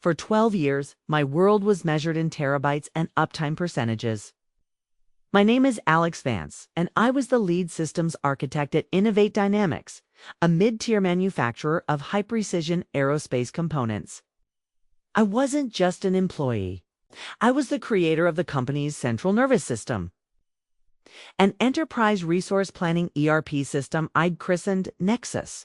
For 12 years, my world was measured in terabytes and uptime percentages. My name is Alex Vance, and I was the lead systems architect at Innovate Dynamics, a mid-tier manufacturer of high-precision aerospace components. I wasn't just an employee. I was the creator of the company's central nervous system, an enterprise resource planning ERP system I'd christened Nexus.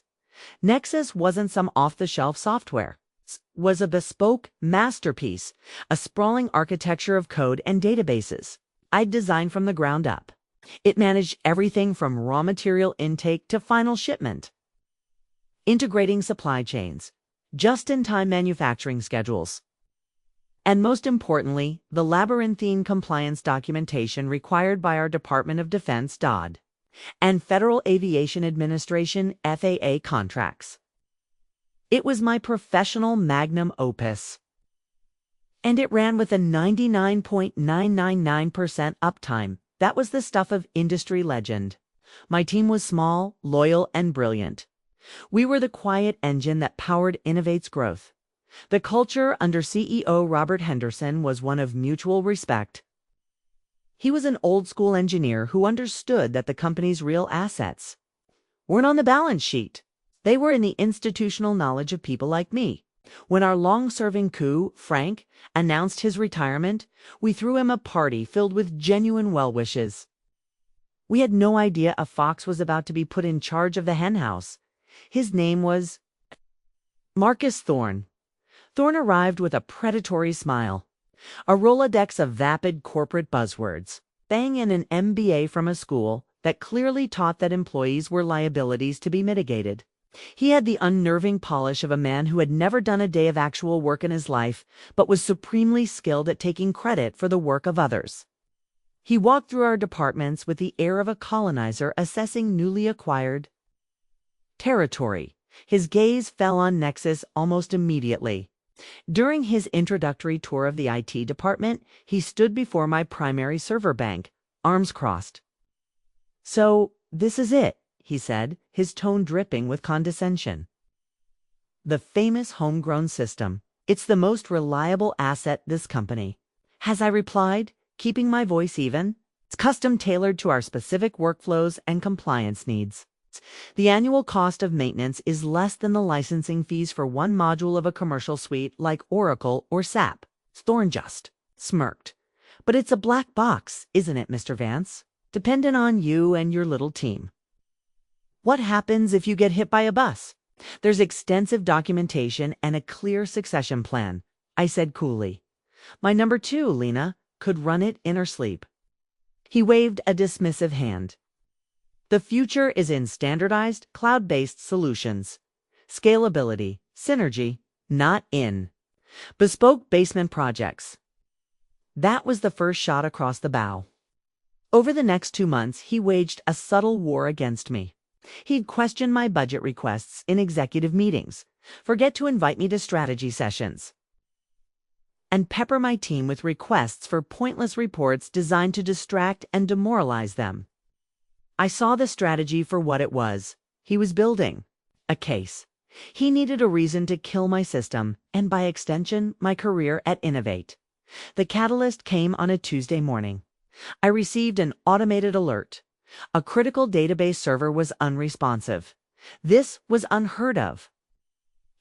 Nexus wasn't some off-the-shelf software. It was a bespoke masterpiece, a sprawling architecture of code and databases I'd designed from the ground up. It managed everything from raw material intake to final shipment, integrating supply chains, just-in-time manufacturing schedules, and most importantly, the labyrinthine compliance documentation required by our Department of Defense (DoD) and Federal Aviation Administration (FAA) contracts. It was my professional magnum opus, and it ran with a 99.999% uptime. That was the stuff of industry legend. My team was small, loyal, and brilliant. We were the quiet engine that powered Innovate's growth. The culture under CEO Robert Henderson was one of mutual respect. He was an old-school engineer who understood that the company's real assets weren't on the balance sheet. They were in the institutional knowledge of people like me. When our long-serving COO, Frank, announced his retirement, we threw him a party filled with genuine well-wishes. We had no idea a fox was about to be put in charge of the henhouse. His name was Marcus Thorne. Thorne arrived with a predatory smile, a Rolodex of vapid corporate buzzwords, and an MBA from a school that clearly taught that employees were liabilities to be mitigated. He had the unnerving polish of a man who had never done a day of actual work in his life, but was supremely skilled at taking credit for the work of others. He walked through our departments with the air of a colonizer assessing newly acquired territory. His gaze fell on Nexus almost immediately. During his introductory tour of the IT department, he stood before my primary server bank, arms crossed. "So, this is it," he said, his tone dripping with condescension. "The famous homegrown system. It's the most reliable asset this company has," I replied, keeping my voice even. "It's custom-tailored to our specific workflows and compliance needs. The annual cost of maintenance is less than the licensing fees for one module of a commercial suite like Oracle or SAP." Thorne just smirked. "But it's a black box, isn't it, Mr. Vance? Dependent on you and your little team. What happens if you get hit by a bus? There's extensive documentation and a clear succession plan," I said coolly. "My number 2, Lena, could run it in her sleep." He waved a dismissive hand. "The future is in standardized, cloud-based solutions. Scalability, synergy, not in bespoke basement projects." That was the first shot across the bow. Over the next 2 months, he waged a subtle war against me. He'd question my budget requests in executive meetings, forget to invite me to strategy sessions, and pepper my team with requests for pointless reports designed to distract and demoralize them. I saw the strategy for what it was. He was building a case. He needed a reason to kill my system, and by extension, my career at Innovate. The catalyst came on a Tuesday morning. I received an automated alert. A critical database server was unresponsive. This was unheard of.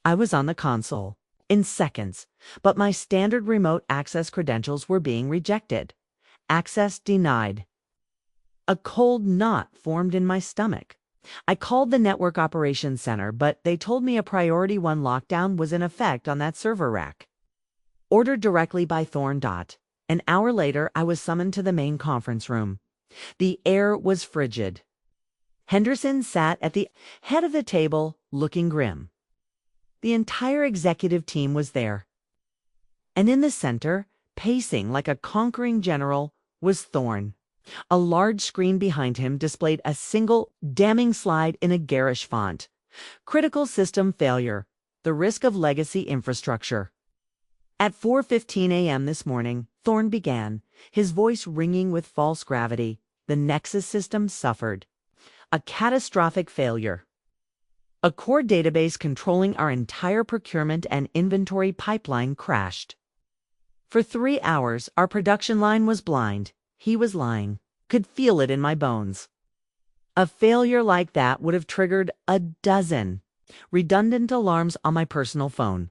I was on the console in seconds, but my standard remote access credentials were being rejected. Access denied. A cold knot formed in my stomach. I called the Network Operations Center, but they told me a Priority 1 lockdown was in effect on that server rack. Ordered directly by Thorne. An hour later, I was summoned to the main conference room. The air was frigid. Henderson sat at the head of the table, looking grim. The entire executive team was there. And in the center, pacing like a conquering general, was Thorne. A large screen behind him displayed a single, damning slide in a garish font. "Critical system failure. The risk of legacy infrastructure." At 4:15 a.m. this morning, Thorne began, his voice ringing with false gravity. "The Nexus system suffered a catastrophic failure. A core database controlling our entire procurement and inventory pipeline crashed. For 3 hours, our production line was blind. He was lying. Could feel it in my bones. A failure like that would have triggered a dozen redundant alarms on my personal phone.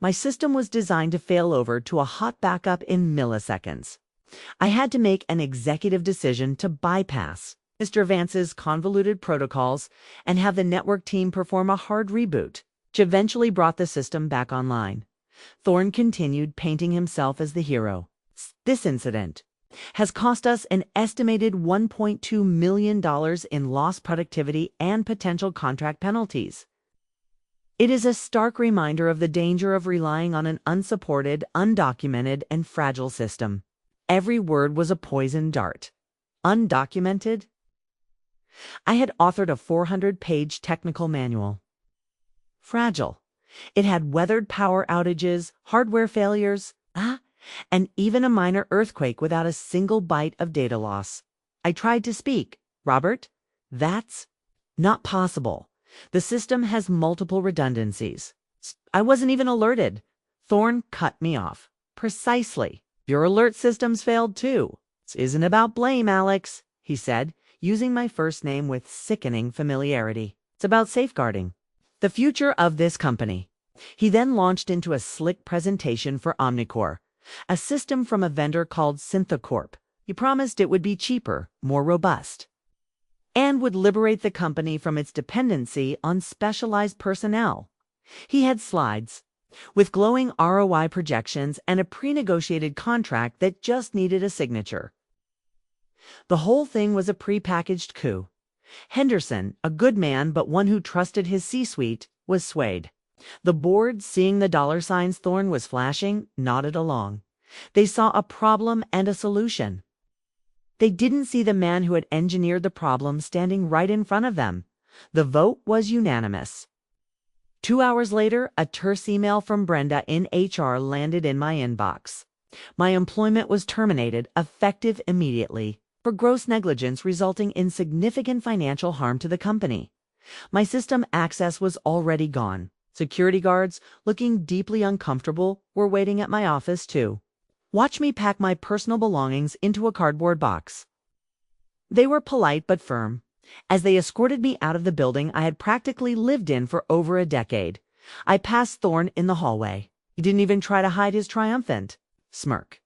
My system was designed to fail over to a hot backup in milliseconds. I had to make an executive decision to bypass Mr. Vance's convoluted protocols and have the network team perform a hard reboot, which eventually brought the system back online. Thorne continued painting himself as the hero. This incident has cost us an estimated $1.2 million in lost productivity and potential contract penalties. It is a stark reminder of the danger of relying on an unsupported, undocumented, and fragile system. Every word was a poison dart. Undocumented? I had authored a 400-page technical manual. Fragile. It had weathered power outages, hardware failures, and even a minor earthquake without a single byte of data loss. I tried to speak. Robert, that's not possible. The system has multiple redundancies. I wasn't even alerted. Thorne cut me off. Precisely. Your alert systems failed too. This isn't about blame, Alex, he said, using my first name with sickening familiarity. It's about safeguarding the future of this company. He then launched into a slick presentation for Omnicore, a system from a vendor called Synthocorp. He promised it would be cheaper, more robust, and would liberate the company from its dependency on specialized personnel. He had slides with glowing ROI projections and a pre-negotiated contract that just needed a signature. The whole thing was a pre-packaged coup. Henderson, a good man but one who trusted his C-suite, was swayed. The board, seeing the dollar signs Thorne was flashing, nodded along. They saw a problem and a solution. They didn't see the man who had engineered the problem standing right in front of them. The vote was unanimous. 2 hours later, a terse email from Brenda in HR landed in my inbox. My employment was terminated, effective immediately, for gross negligence resulting in significant financial harm to the company. My system access was already gone. Security guards, looking deeply uncomfortable, were waiting at my office too. Watch me pack my personal belongings into a cardboard box. They were polite but firm. As they escorted me out of the building I had practically lived in for over a decade, I passed Thorne in the hallway. He didn't even try to hide his triumphant smirk.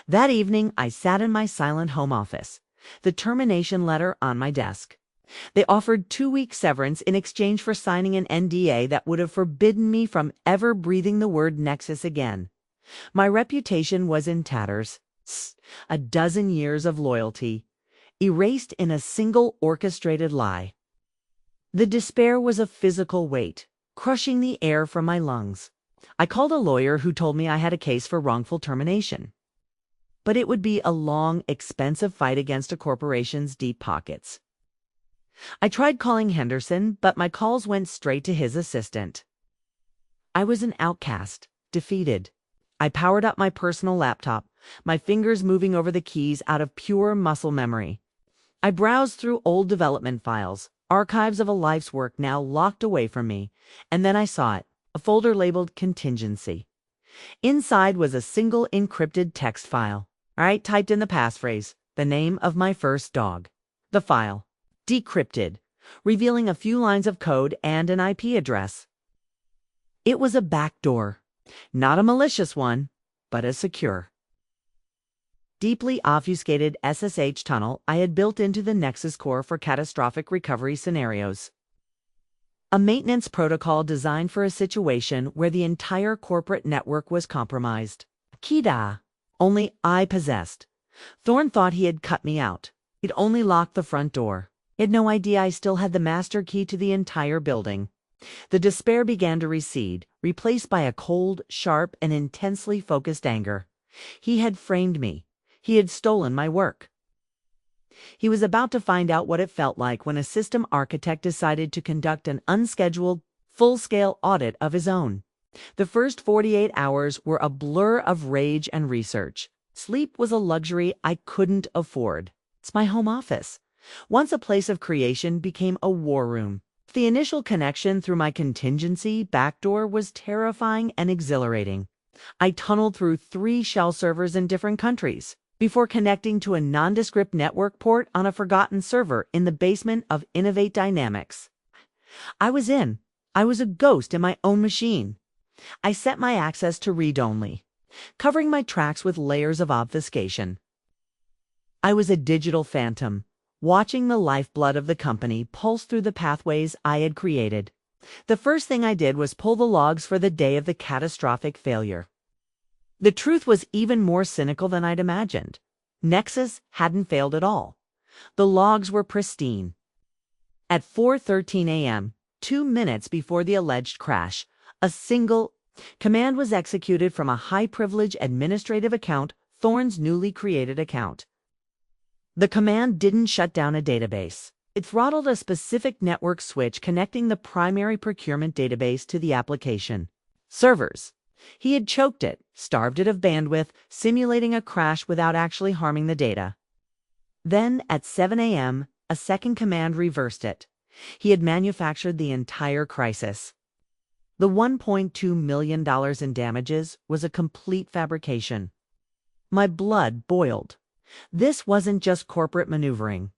That evening I sat in my silent home office, the termination letter on my desk. They offered 2-week severance in exchange for signing an NDA that would have forbidden me from ever breathing the word Nexus again. My reputation was in tatters. A dozen years of loyalty, erased in a single orchestrated lie. The despair was a physical weight, crushing the air from my lungs. I called a lawyer who told me I had a case for wrongful termination. But it would be a long, expensive fight against a corporation's deep pockets. I tried calling Henderson, but my calls went straight to his assistant. I was an outcast, defeated. I powered up my personal laptop, my fingers moving over the keys out of pure muscle memory. I browsed through old development files, archives of a life's work now locked away from me, and then I saw it, a folder labeled Contingency. Inside was a single encrypted text file. I typed in the passphrase, the name of my first dog. The file, decrypted, revealing a few lines of code and an IP address. It was a backdoor. Not a malicious one, but a secure, deeply obfuscated SSH tunnel I had built into the Nexus core for catastrophic recovery scenarios. A maintenance protocol designed for a situation where the entire corporate network was compromised. Kida, only I possessed. Thorne thought he had cut me out. He'd only locked the front door. He had no idea I still had the master key to the entire building. The despair began to recede, replaced by a cold, sharp, and intensely focused anger. He had framed me. He had stolen my work. He was about to find out what it felt like when a system architect decided to conduct an unscheduled, full-scale audit of his own. The first 48 hours were a blur of rage and research. Sleep was a luxury I couldn't afford. It's my home office. Once a place of creation became a war room. The initial connection through my contingency backdoor was terrifying and exhilarating. I tunneled through 3 shell servers in different countries before connecting to a nondescript network port on a forgotten server in the basement of Innovate Dynamics. I was in. I was a ghost in my own machine. I set my access to read-only, covering my tracks with layers of obfuscation. I was a digital phantom, watching the lifeblood of the company pulse through the pathways I had created. The first thing I did was pull the logs for the day of the catastrophic failure. The truth was even more cynical than I'd imagined. Nexus hadn't failed at all. The logs were pristine. At 4:13 a.m., 2 minutes before the alleged crash, a single command was executed from a high-privilege administrative account, Thorne's newly created account. The command didn't shut down a database. It throttled a specific network switch connecting the primary procurement database to the application servers. He had choked it, starved it of bandwidth, simulating a crash without actually harming the data. Then, at 7 a.m., a second command reversed it. He had manufactured the entire crisis. The $1.2 million in damages was a complete fabrication. My blood boiled. This wasn't just corporate maneuvering.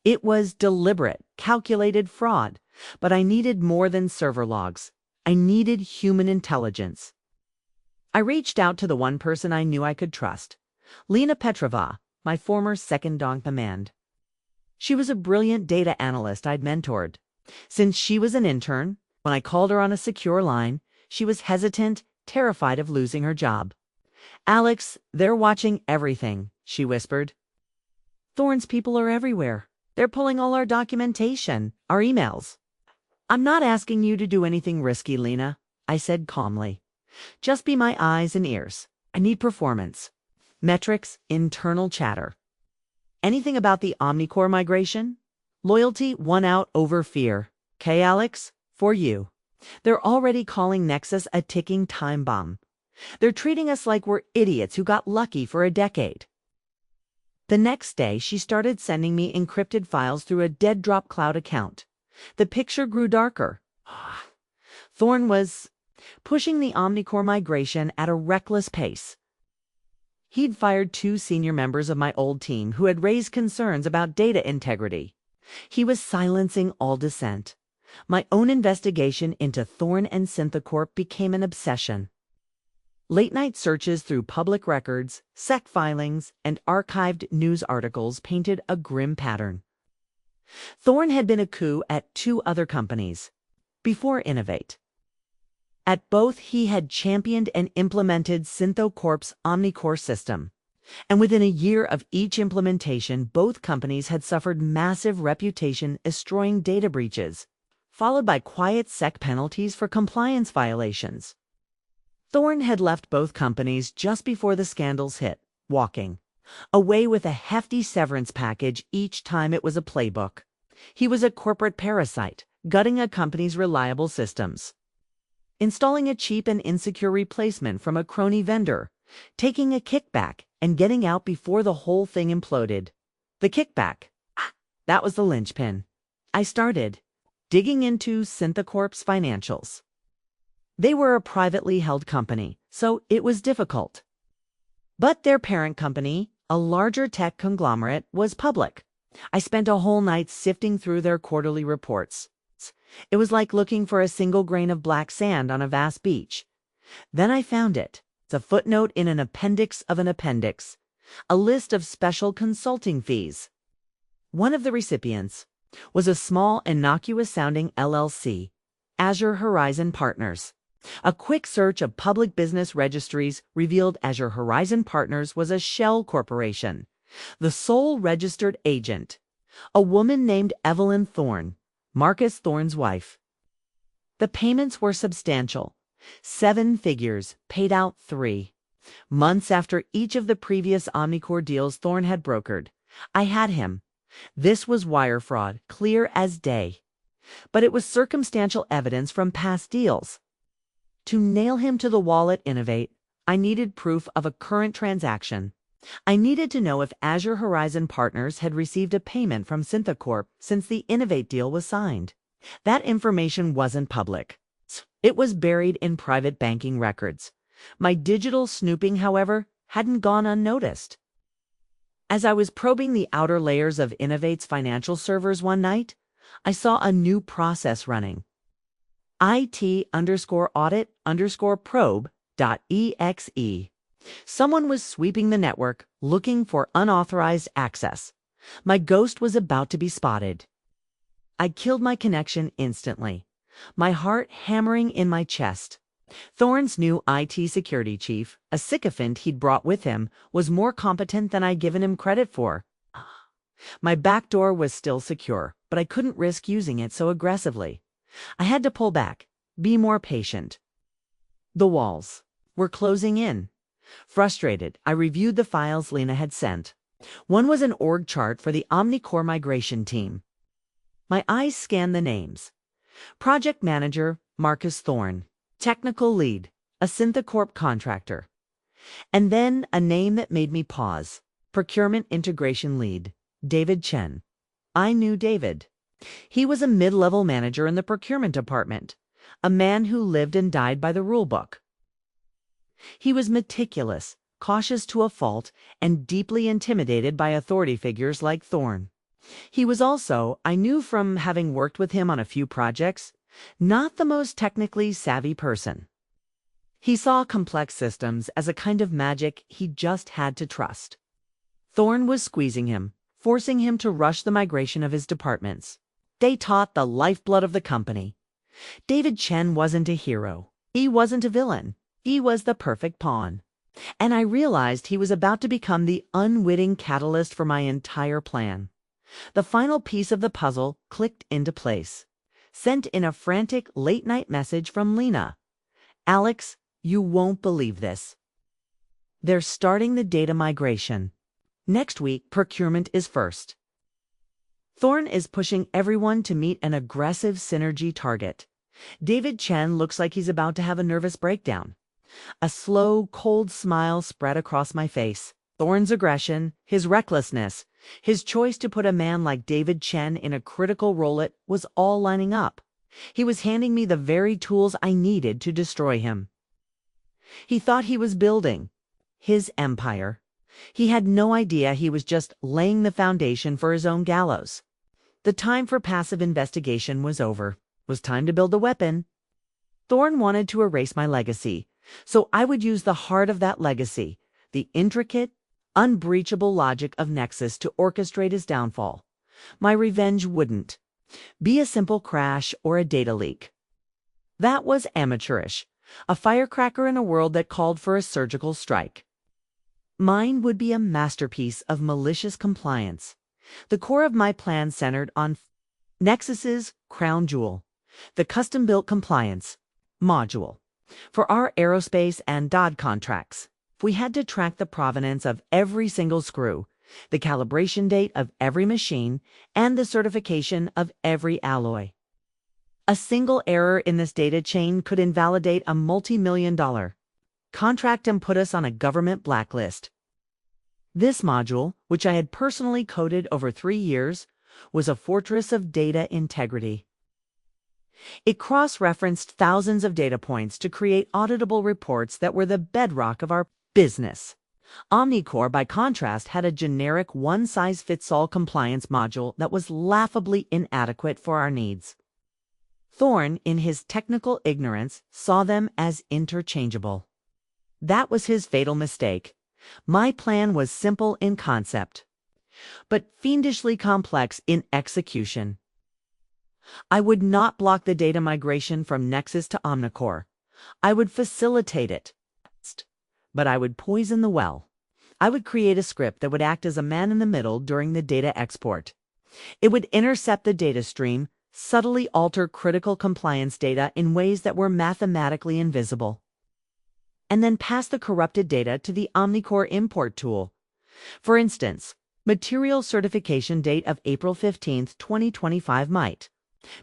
It was deliberate, calculated fraud. But I needed more than server logs. I needed human intelligence. I reached out to the one person I knew I could trust, Lena Petrova, my former second-in-command. She was a brilliant data analyst I'd mentored. Since she was an intern, when I called her on a secure line, she was hesitant, terrified of losing her job. "Alex, they're watching everything," she whispered. "Thorne's people are everywhere. They're pulling all our documentation, our emails." "I'm not asking you to do anything risky, Lena," I said calmly. "Just be my eyes and ears. I need performance. Metrics, internal chatter. Anything about the Omnicore migration? Loyalty won out over fear. 'Kay, Alex? For you. They're already calling Nexus a ticking time bomb. They're treating us like we're idiots who got lucky for a decade." The next day, she started sending me encrypted files through a dead drop cloud account. The picture grew darker. Thorne was pushing the Omnicore migration at a reckless pace. He'd fired 2 senior members of my old team who had raised concerns about data integrity. He was silencing all dissent. My own investigation into Thorne and Synthecorp became an obsession. Late-night searches through public records, SEC filings, and archived news articles painted a grim pattern. Thorne had been a coup at 2 other companies before Innovate. At both, he had championed and implemented Synthecorp's Omnicore system. And within a year of each implementation, both companies had suffered massive reputation-destroying data breaches, followed by quiet SEC penalties for compliance violations. Thorne had left both companies just before the scandals hit, walking away with a hefty severance package each time it was a playbook. He was a corporate parasite, gutting a company's reliable systems, installing a cheap and insecure replacement from a crony vendor, taking a kickback, and getting out before the whole thing imploded. The kickback. That was the linchpin. I started digging into Synthecorp's financials. They were a privately held company, so it was difficult. But their parent company, a larger tech conglomerate, was public. I spent a whole night sifting through their quarterly reports. It was like looking for a single grain of black sand on a vast beach. Then I found it. It's a footnote in an appendix of an appendix. A list of special consulting fees. One of the recipients was a small, innocuous-sounding LLC, Azure Horizon Partners. A quick search of public business registries revealed Azure Horizon Partners was a shell corporation. The sole registered agent, a woman named Evelyn Thorne, Marcus Thorne's wife. The payments were substantial. 7 figures, paid out 3 months after each of the previous Omnicore deals Thorne had brokered. I had him. This was wire fraud, clear as day. But it was circumstantial evidence from past deals. To nail him to the wall at Innovate, I needed proof of a current transaction. I needed to know if Azure Horizon Partners had received a payment from Synthecorp since the Innovate deal was signed. That information wasn't public. It was buried in private banking records. My digital snooping, however, hadn't gone unnoticed. As I was probing the outer layers of Innovate's financial servers one night, I saw a new process running. IT_audit_probe.exe. Someone was sweeping the network, looking for unauthorized access. My ghost was about to be spotted. I killed my connection instantly, my heart hammering in my chest. Thorne's new IT security chief, a sycophant he'd brought with him, was more competent than I'd given him credit for. My backdoor was still secure, but I couldn't risk using it so aggressively. I had to pull back, be more patient. The walls were closing in. Frustrated, I reviewed the files Lena had sent. One was an org chart for the Omnicore migration team. My eyes scanned the names. Project Manager, Marcus Thorne. Technical Lead, a Synthocorp contractor. And then a name that made me pause. Procurement Integration Lead, David Chen. I knew David. He was a mid-level manager in the procurement department, a man who lived and died by the rulebook. He was meticulous, cautious to a fault, and deeply intimidated by authority figures like Thorne. He was also, I knew from having worked with him on a few projects, not the most technically savvy person. He saw complex systems as a kind of magic he just had to trust. Thorne was squeezing him, forcing him to rush the migration of his departments. They taught the lifeblood of the company. David Chen wasn't a hero. He wasn't a villain. He was the perfect pawn. And I realized he was about to become the unwitting catalyst for my entire plan. The final piece of the puzzle clicked into place. Sent in a frantic late-night message from Lena. Alex, you won't believe this. They're starting the data migration. Next week, procurement is first. Thorne is pushing everyone to meet an aggressive synergy target. David Chen looks like he's about to have a nervous breakdown. A slow, cold smile spread across my face. Thorne's aggression, his recklessness, his choice to put a man like David Chen in a critical role, it was all lining up. He was handing me the very tools I needed to destroy him. He thought he was building his empire. He had no idea he was just laying the foundation for his own gallows. The time for passive investigation was over. It was time to build the weapon. Thorne wanted to erase my legacy, so I would use the heart of that legacy, the intricate, unbreachable logic of Nexus, to orchestrate his downfall. My revenge wouldn't be a simple crash or a data leak. That was amateurish, a firecracker in a world that called for a surgical strike. Mine would be a masterpiece of malicious compliance. The core of my plan centered on Nexus's crown jewel, the custom-built compliance module. For our aerospace and DoD contracts, we had to track the provenance of every single screw, the calibration date of every machine, and the certification of every alloy. A single error in this data chain could invalidate a multi-million-dollar contract and put us on a government blacklist. This module, which I had personally coded over 3 years, was a fortress of data integrity. It cross-referenced thousands of data points to create auditable reports that were the bedrock of our business. Omnicore, by contrast, had a generic one-size-fits-all compliance module that was laughably inadequate for our needs. Thorne, in his technical ignorance, saw them as interchangeable. That was his fatal mistake. My plan was simple in concept, but fiendishly complex in execution. I would not block the data migration from Nexus to Omnicore. I would facilitate it. But I would poison the well. I would create a script that would act as a man in the middle during the data export. It would intercept the data stream, subtly alter critical compliance data in ways that were mathematically invisible, and then pass the corrupted data to the Omnicore import tool. For instance, material certification date of April 15, 2025 might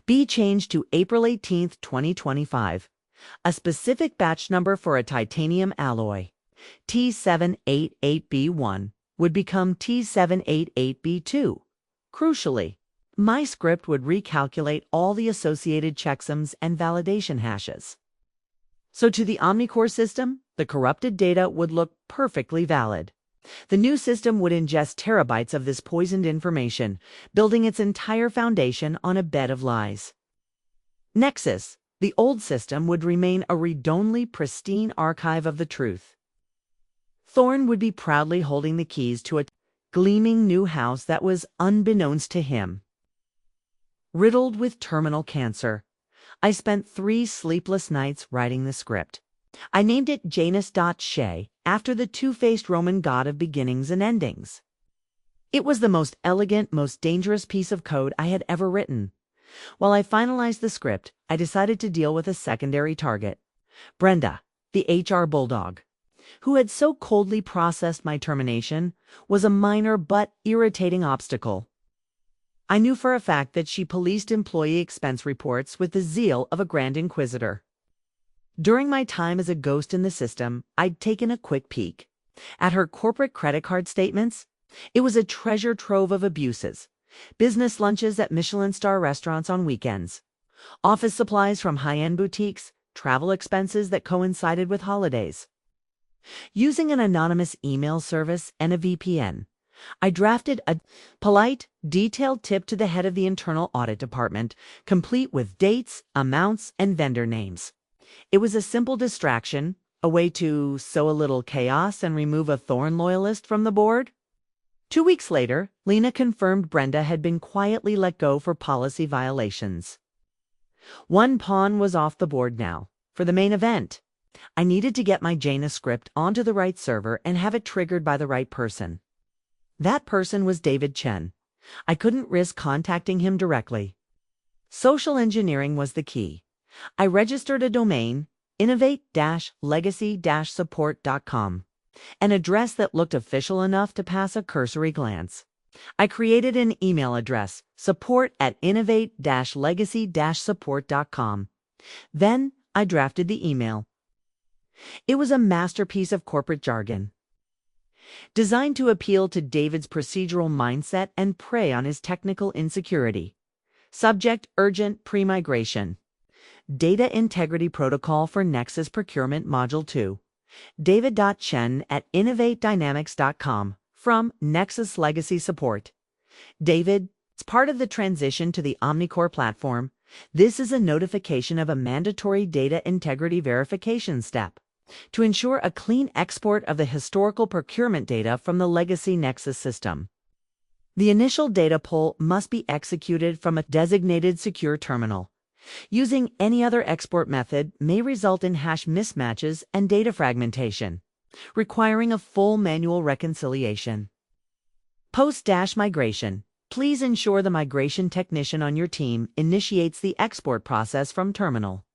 be changed to April 18, 2025. A specific batch number for a titanium alloy, T788B1, would become T788B2. Crucially, My script would recalculate all the associated checksums and validation hashes. So to the Omnicore system, the corrupted data would look perfectly valid. The new system would ingest terabytes of this poisoned information, building its entire foundation on a bed of lies. Nexus, the old system, would remain a read-only, pristine archive of the truth. Thorne would be proudly holding the keys to a gleaming new house that was unbeknownst to him. Riddled with terminal cancer, I spent 3 sleepless nights writing the script. I named it Janus.Shay, after the two-faced Roman god of beginnings and endings. It was the most elegant, most dangerous piece of code I had ever written. While I finalized the script, I decided to deal with a secondary target, Brenda, the HR bulldog, who had so coldly processed my termination, was a minor but irritating obstacle. I knew for a fact that she policed employee expense reports with the zeal of a grand inquisitor. During my time as a ghost in the system, I'd taken a quick peek at her corporate credit card statements. It was a treasure trove of abuses: business lunches at Michelin-star restaurants on weekends, office supplies from high-end boutiques, travel expenses that coincided with holidays. Using an anonymous email service and a VPN, I drafted a polite, detailed tip to the head of the internal audit department, complete with dates, amounts, and vendor names. It was a simple distraction, a way to sow a little chaos and remove a Thorne loyalist from the board. 2 weeks later, Lena confirmed Brenda had been quietly let go for policy violations. One pawn was off the board now. For the main event, I needed to get my Janus script onto the right server and have it triggered by the right person. That person was David Chen. I couldn't risk contacting him directly. Social engineering was the key. I registered a domain, innovate-legacy-support.com, an address that looked official enough to pass a cursory glance. I created an email address, support@innovate-legacy-support.com. Then I drafted the email. It was a masterpiece of corporate jargon, designed to appeal to David's procedural mindset and prey on his technical insecurity. Subject: urgent pre-migration. Data Integrity Protocol for Nexus Procurement Module 2. David.Chen@innovatedynamics.com from Nexus Legacy Support. David, it's part of the transition to the Omnicore platform. This is a notification of a mandatory data integrity verification step to ensure a clean export of the historical procurement data from the legacy Nexus system. The initial data pull must be executed from a designated secure terminal. Using any other export method may result in hash mismatches and data fragmentation, requiring a full manual reconciliation. Post-migration, please ensure the migration technician on your team initiates the export process from terminal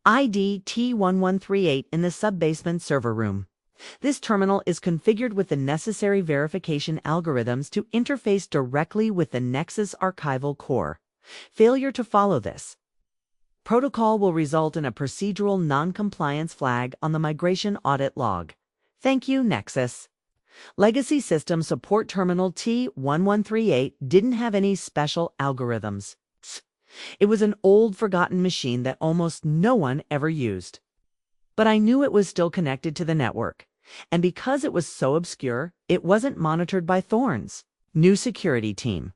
ID T1138 in the sub-basement server room. This terminal is configured with the necessary verification algorithms to interface directly with the Nexus archival core. Failure to follow this protocol will result in a procedural non-compliance flag on the migration audit log. Thank you, Nexus. Legacy System Support Terminal T1138 didn't have any special algorithms. It was an old, forgotten machine that almost no one ever used. But I knew it was still connected to the network, and because it was so obscure, it wasn't monitored by Thorne's new security team.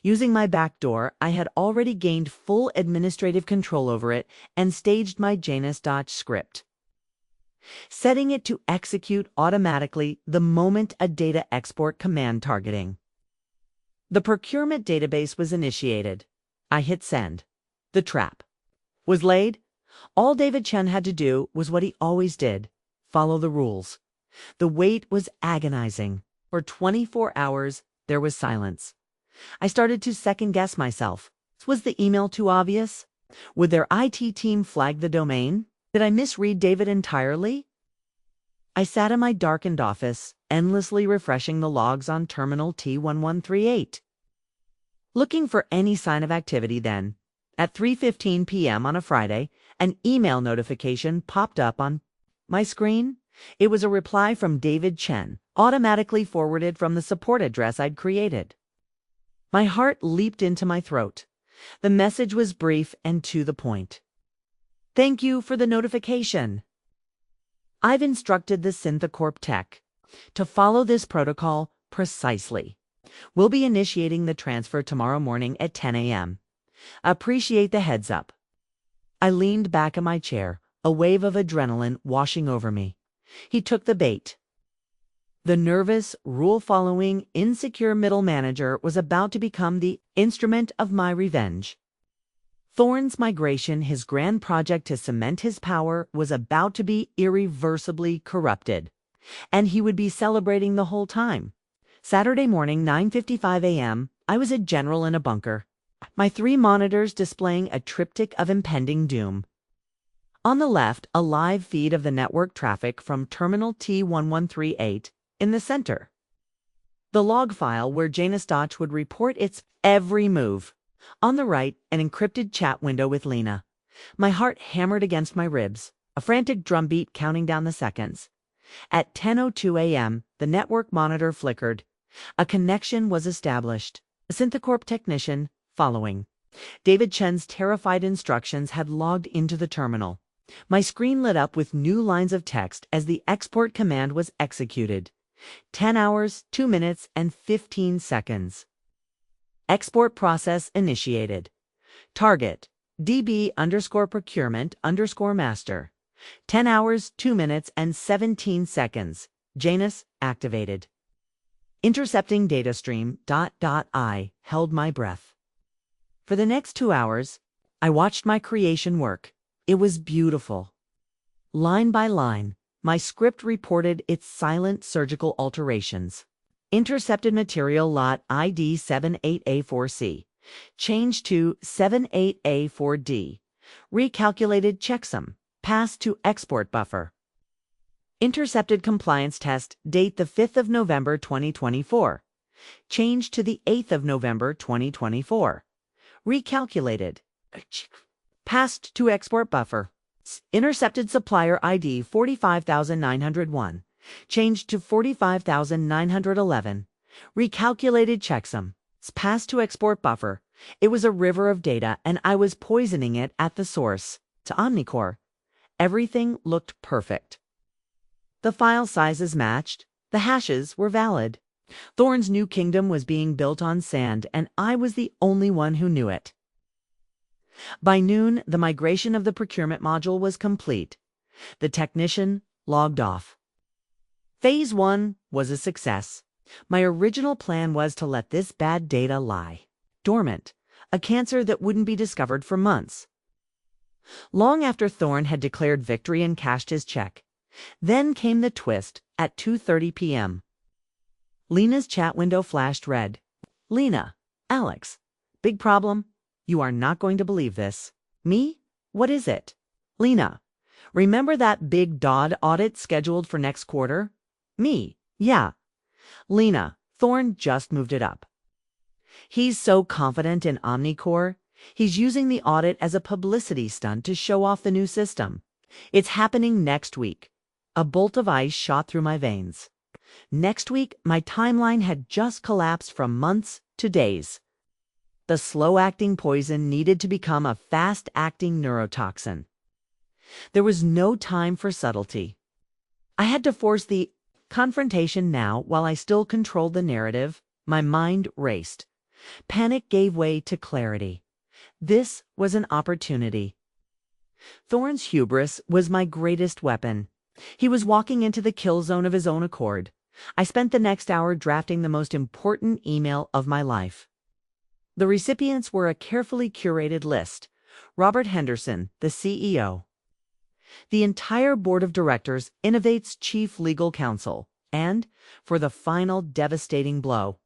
Using my backdoor, I had already gained full administrative control over it and staged my Janus script, setting it to execute automatically the moment a data export command targeting. The procurement database was initiated. I hit send. The trap was laid. All David Chen had to do was what he always did: follow the rules. The wait was agonizing. For 24 hours, there was silence. I started to second-guess myself. Was the email too obvious? Would their IT team flag the domain? Did I misread David entirely? I sat in my darkened office, endlessly refreshing the logs on terminal T1138, looking for any sign of activity. Then, at 3:15 p.m. on a Friday, an email notification popped up on my screen. It was a reply from David Chen, automatically forwarded from the support address I'd created. My heart leaped into my throat. The message was brief and to the point. Thank you for the notification. I've instructed the Synthocorp tech to follow this protocol precisely. We'll be initiating the transfer tomorrow morning at 10 a.m. Appreciate the heads up. I leaned back in my chair, a wave of adrenaline washing over me. He took the bait. The nervous, rule-following, insecure middle manager was about to become the instrument of my revenge. Thorne's migration, his grand project to cement his power, was about to be irreversibly corrupted, and he would be celebrating the whole time. Saturday morning, 9:55 a.m., I was a general in a bunker, my 3 monitors displaying a triptych of impending doom. On the left, a live feed of the network traffic from terminal T1138 in the center. The log file where Janus Dodge would report its every move. On the right, an encrypted chat window with Lena. My heart hammered against my ribs, a frantic drumbeat counting down the seconds. At 10:02 a.m., the network monitor flickered. A connection was established. A Synthocorp technician following. David Chen's terrified instructions had logged into the terminal. My screen lit up with new lines of text as the export command was executed. 10 hours, 2 minutes, and 15 seconds. Export process initiated. Target, DB_procurement_master. 10 hours, 2 minutes, and 17 seconds. Janus activated. Intercepting data stream, ... I held my breath. For the next 2 hours, I watched my creation work. It was beautiful. Line by line, my script reported its silent surgical alterations. Intercepted material lot ID 78A4C. Changed to 78A4D. Recalculated checksum. Passed to export buffer. Intercepted compliance test date the 5th of November 2024. Changed to the 8th of November 2024. Recalculated. Passed to export buffer. Intercepted supplier ID 45901. Changed to 45911. Recalculated checksum. Passed to export buffer. It was a river of data, and I was poisoning it at the source. To Omnicore. Everything looked perfect. The file sizes matched. The hashes were valid. Thorne's new kingdom was being built on sand, and I was the only one who knew it. By noon, the migration of the procurement module was complete. The technician logged off. Phase 1 was a success. My original plan was to let this bad data lie dormant, a cancer that wouldn't be discovered for months. Long after Thorne had declared victory and cashed his check, then came the twist at 2:30 p.m. Lena's chat window flashed red. Lena, Alex, big problem. You are not going to believe this. Me? What is it? Lena, remember that big DOD audit scheduled for next quarter? Me, yeah. Lena, Thorne just moved it up. He's so confident in Omnicore, he's using the audit as a publicity stunt to show off the new system. It's happening next week. A bolt of ice shot through my veins. Next week, my timeline had just collapsed from months to days. The slow-acting poison needed to become a fast-acting neurotoxin. There was no time for subtlety. I had to force the confrontation now while I still controlled the narrative. My mind raced. Panic gave way to clarity. This was an opportunity. Thorne's hubris was my greatest weapon. He was walking into the kill zone of his own accord. I spent the next hour drafting the most important email of my life. The recipients were a carefully curated list. Robert Henderson, the CEO. The entire board of directors, Innovate's chief legal counsel. And, for the final devastating blow,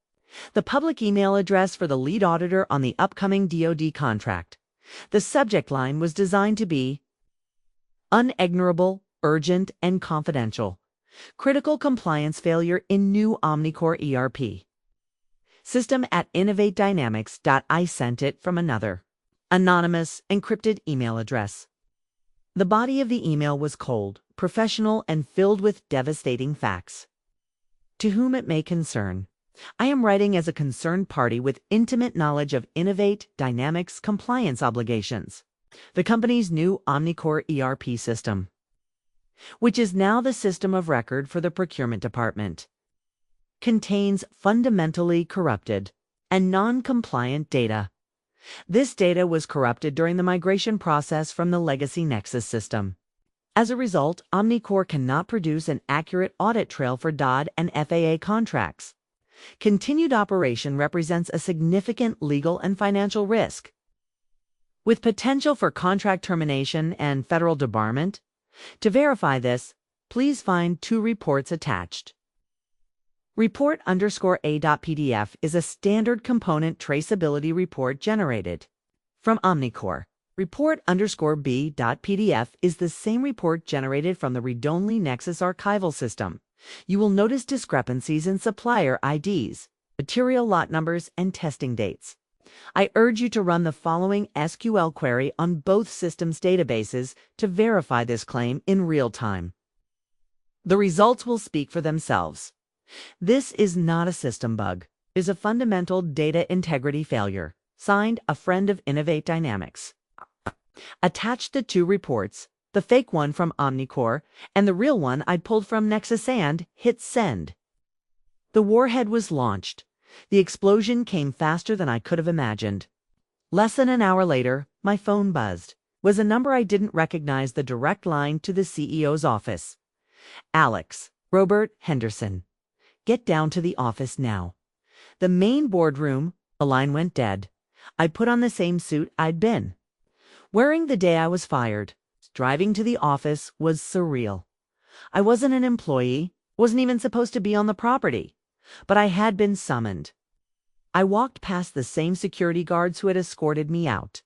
the public email address for the lead auditor on the upcoming DoD contract. The subject line was designed to be unignorable, urgent, and confidential. Critical compliance failure in new Omnicore ERP. System at Innovate Dynamics. I sent it from another anonymous, encrypted email address. The body of the email was cold, professional, and filled with devastating facts. To whom it may concern, I am writing as a concerned party with intimate knowledge of Innovate Dynamics compliance obligations, the company's new Omnicore ERP system, which is now the system of record for the procurement department, contains fundamentally corrupted and non-compliant data. This data was corrupted during the migration process from the legacy Nexus system. As a result, Omnicore cannot produce an accurate audit trail for DOD and FAA contracts. Continued operation represents a significant legal and financial risk, with potential for contract termination and federal debarment. To verify this, please find 2 reports attached. Report_A.pdf is a standard component traceability report generated from Omnicore. Report_B.pdf is the same report generated from the read-only Nexus archival system. You will notice discrepancies in supplier IDs, material lot numbers, and testing dates. I urge you to run the following SQL query on both systems' databases to verify this claim in real time. The results will speak for themselves. This is not a system bug. It is a fundamental data integrity failure. Signed, a friend of Innovate Dynamics. Attached the 2 reports, the fake one from Omnicore and the real one I'd pulled from Nexus, and hit send. The warhead was launched. The explosion came faster than I could have imagined. Less than an hour later, my phone buzzed. It was a number I didn't recognize, the direct line to the CEO's office. Alex, Robert Henderson. Get down to the office now. The main boardroom, the line went dead. I put on the same suit I'd been wearing the day I was fired. Driving to the office was surreal. I wasn't an employee, wasn't even supposed to be on the property, but I had been summoned. I walked past the same security guards who had escorted me out.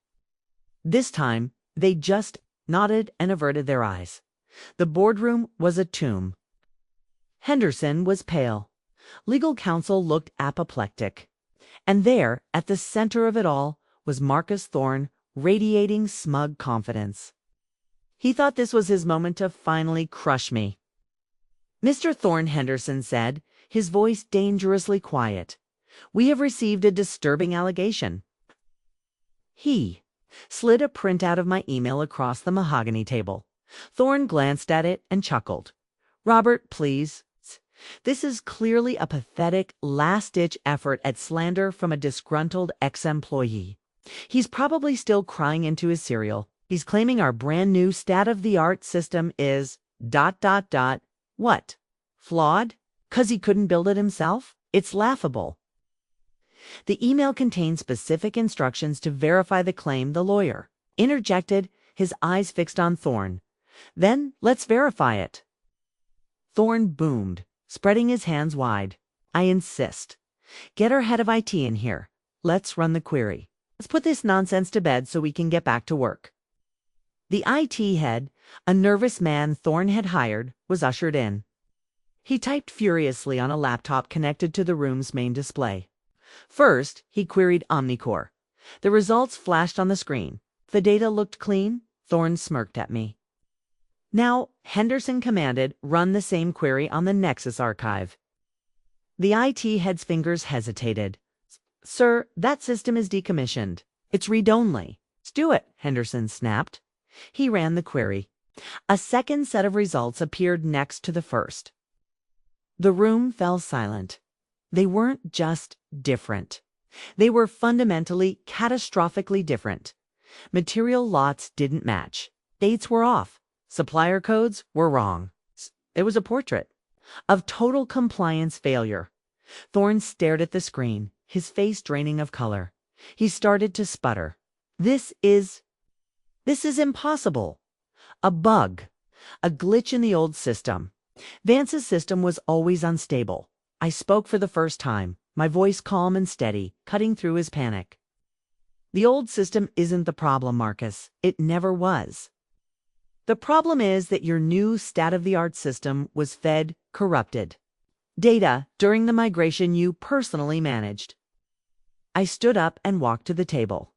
This time, they just nodded and averted their eyes. The boardroom was a tomb. Henderson was pale. Legal counsel looked apoplectic. And there, at the center of it all, was Marcus Thorne, radiating smug confidence. He thought this was his moment to finally crush me. Mr. Thorne, Henderson said, his voice dangerously quiet. We have received a disturbing allegation. He slid a printout of my email across the mahogany table. Thorne glanced at it and chuckled. Robert, please. This is clearly a pathetic, last-ditch effort at slander from a disgruntled ex-employee. He's probably still crying into his cereal. He's claiming our brand-new state-of-the-art system is ... What? Flawed? 'Cause he couldn't build it himself? It's laughable. The email contained specific instructions to verify the claim, the lawyer interjected, his eyes fixed on Thorne. Then, let's verify it. Thorne boomed, spreading his hands wide. I insist. Get our head of IT in here. Let's run the query. Let's put this nonsense to bed so we can get back to work. The IT head, a nervous man Thorne had hired, was ushered in. He typed furiously on a laptop connected to the room's main display. First, he queried Omnicore. The results flashed on the screen. The data looked clean. Thorne smirked at me. Now, Henderson commanded, run the same query on the Nexus archive. The IT head's fingers hesitated. Sir, that system is decommissioned. It's read-only. Let's do it, Henderson snapped. He ran the query. A second set of results appeared next to the first. The room fell silent. They weren't just different. They were fundamentally, catastrophically different. Material lots didn't match. Dates were off. Supplier codes were wrong. It was a portrait of total compliance failure. Thorne stared at the screen, his face draining of color. He started to sputter. This is impossible. A bug. A glitch in the old system. Vance's system was always unstable. I spoke for the first time, my voice calm and steady, cutting through his panic. The old system isn't the problem, Marcus. It never was. The problem is that your new state-of-the-art system was fed corrupted data during the migration you personally managed. I stood up and walked to the table.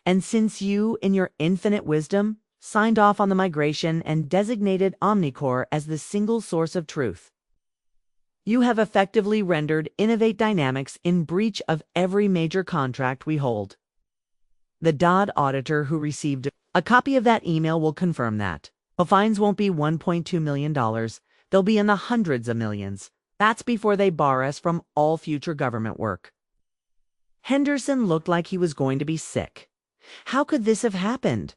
And since you, in your infinite wisdom, signed off on the migration and designated Omnicore as the single source of truth, You have effectively rendered Innovate Dynamics in breach of every major contract we hold. The DOD auditor who received a copy of that email will confirm that. The fines won't be $1.2 million. They'll be in the hundreds of millions. That's before they bar us from all future government work. Henderson looked like he was going to be sick. How could this have happened?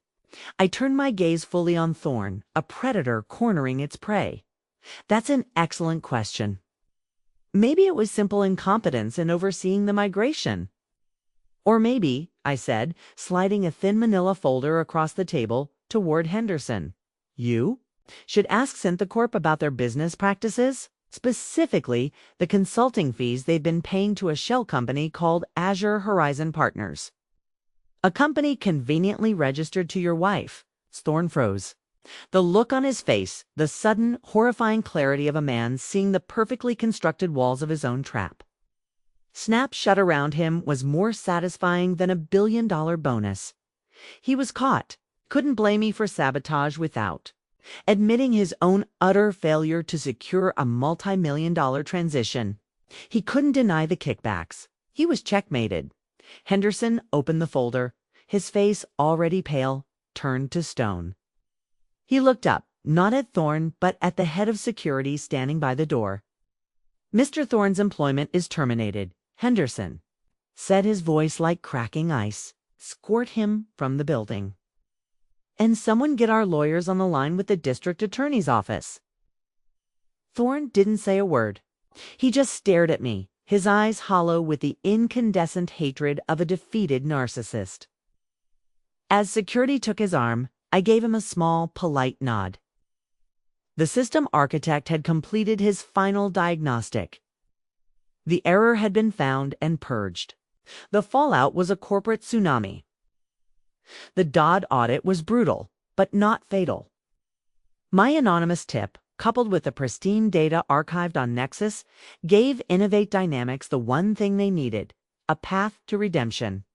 I turned my gaze fully on Thorne, a predator cornering its prey. That's an excellent question. Maybe it was simple incompetence in overseeing the migration. Or maybe, I said, sliding a thin manila folder across the table toward Henderson. You should ask Synthecorp about their business practices, specifically the consulting fees they've been paying to a shell company called Azure Horizon Partners. A company conveniently registered to your wife. Thorne froze. The look on his face, the sudden, horrifying clarity of a man seeing the perfectly constructed walls of his own trap. Snap shut around him was more satisfying than $1 billion bonus. He was caught. Couldn't blame me for sabotage without admitting his own utter failure to secure a multi-million-dollar transition. He couldn't deny the kickbacks. He was checkmated. Henderson opened the folder. His face, already pale, turned to stone. He looked up, not at Thorne, but at the head of security standing by the door. "Mr. Thorne's employment is terminated, Henderson," said his voice like cracking ice. "Escort him from the building. And someone get our lawyers on the line with the district attorney's office." Thorne didn't say a word. He just stared at me, his eyes hollow with the incandescent hatred of a defeated narcissist. As security took his arm, I gave him a small, polite nod. The system architect had completed his final diagnostic. The error had been found and purged. The fallout was a corporate tsunami. The DOD audit was brutal, but not fatal. My anonymous tip, coupled with the pristine data archived on Nexus, gave Innovate Dynamics the one thing they needed, a path to redemption.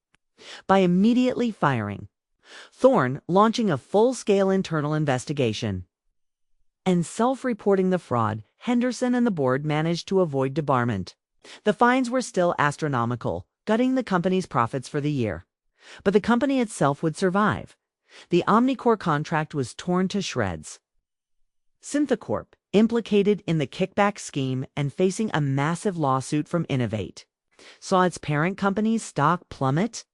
By immediately firing Thorne, launching a full-scale internal investigation, and self-reporting the fraud, Henderson and the board managed to avoid debarment. The fines were still astronomical, gutting the company's profits for the year. But the company itself would survive. The Omnicore contract was torn to shreds. Synthecorp, implicated in the kickback scheme and facing a massive lawsuit from Innovate, saw its parent company's stock plummet.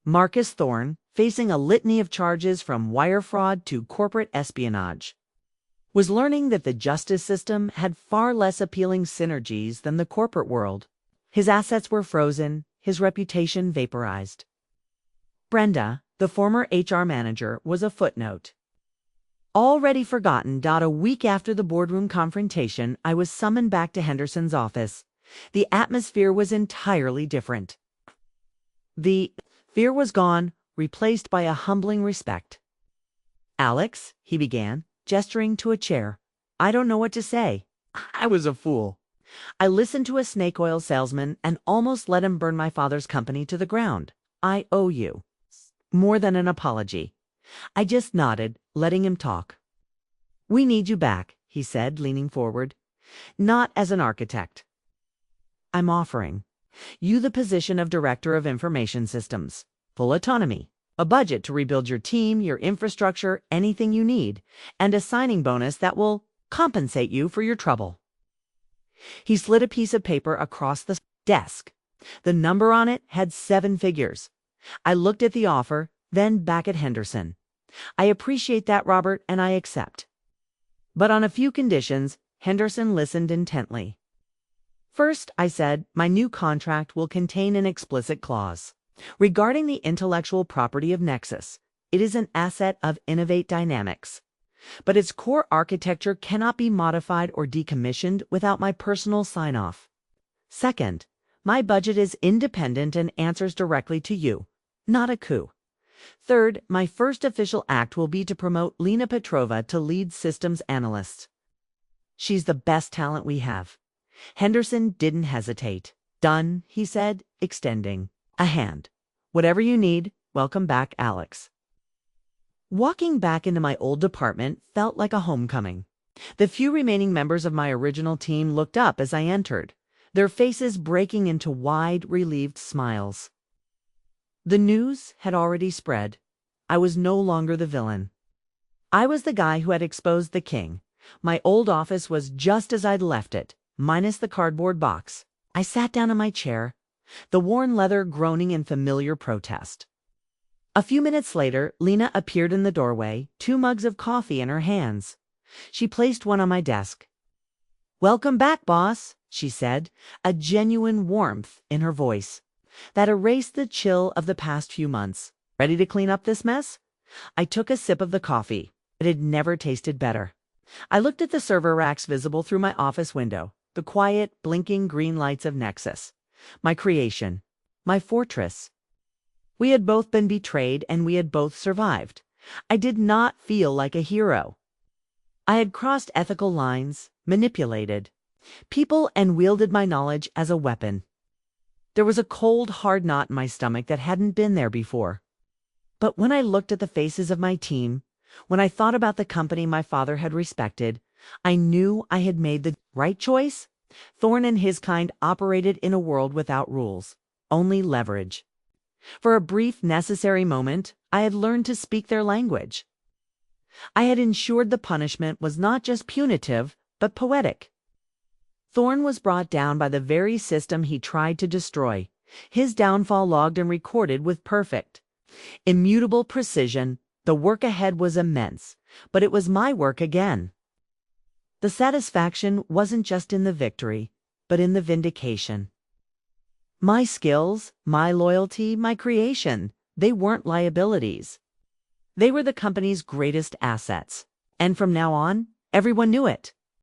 Marcus Thorne, facing a litany of charges from wire fraud to corporate espionage, was learning that the justice system had far less appealing synergies than the corporate world. His assets were frozen, his reputation vaporized. Brenda, the former HR manager, was a footnote. Already forgotten. A week after the boardroom confrontation, I was summoned back to Henderson's office. The atmosphere was entirely different. The fear was gone, replaced by a humbling respect. "Alex," he began, gesturing to a chair. "I don't know what to say. I was a fool. I listened to a snake oil salesman and almost let him burn my father's company to the ground. I owe you more than an apology." I just nodded, letting him talk. "We need you back," he said, leaning forward. "Not as an architect. I'm offering you the position of Director of Information Systems. Full autonomy, a budget to rebuild your team, your infrastructure, anything you need, and a signing bonus that will compensate you for your trouble." He slid a piece of paper across the desk. The number on it had 7 figures. I looked at the offer, then back at Henderson. "I appreciate that, Robert, and I accept. But on a few conditions." Henderson listened intently. "First," I said, "my new contract will contain an explicit clause regarding the intellectual property of Nexus. It is an asset of Innovate Dynamics, but its core architecture cannot be modified or decommissioned without my personal sign-off. Second, my budget is independent and answers directly to you, not a coup. Third, my first official act will be to promote Lena Petrova to lead systems analyst. She's the best talent we have." Henderson didn't hesitate. "Done," he said, extending a hand. "Whatever you need. Welcome back, Alex." Walking back into my old department felt like a homecoming. The few remaining members of my original team looked up as I entered, their faces breaking into wide, relieved smiles. The news had already spread. I was no longer the villain. I was the guy who had exposed the king. My old office was just as I'd left it, minus the cardboard box. I sat down in my chair, the worn leather groaning in familiar protest. A few minutes later, Lena appeared in the doorway, 2 mugs of coffee in her hands. She placed one on my desk. "Welcome back, boss," she said, a genuine warmth in her voice that erased the chill of the past few months. "Ready to clean up this mess?" I took a sip of the coffee. It had never tasted better. I looked at the server racks visible through my office window, the quiet, blinking green lights of Nexus. My creation. My fortress. We had both been betrayed and we had both survived. I did not feel like a hero. I had crossed ethical lines, manipulated people, and wielded my knowledge as a weapon. There was a cold, hard knot in my stomach that hadn't been there before. But when I looked at the faces of my team, when I thought about the company my father had respected, I knew I had made the right choice. Thorne and his kind operated in a world without rules, only leverage. For a brief, necessary moment, I had learned to speak their language. I had ensured the punishment was not just punitive, but poetic. Thorne was brought down by the very system he tried to destroy, his downfall logged and recorded with perfect, immutable precision. The work ahead was immense, but it was my work again. The satisfaction wasn't just in the victory, but in the vindication. My skills, my loyalty, my creation, they weren't liabilities. They were the company's greatest assets. And from now on, everyone knew it.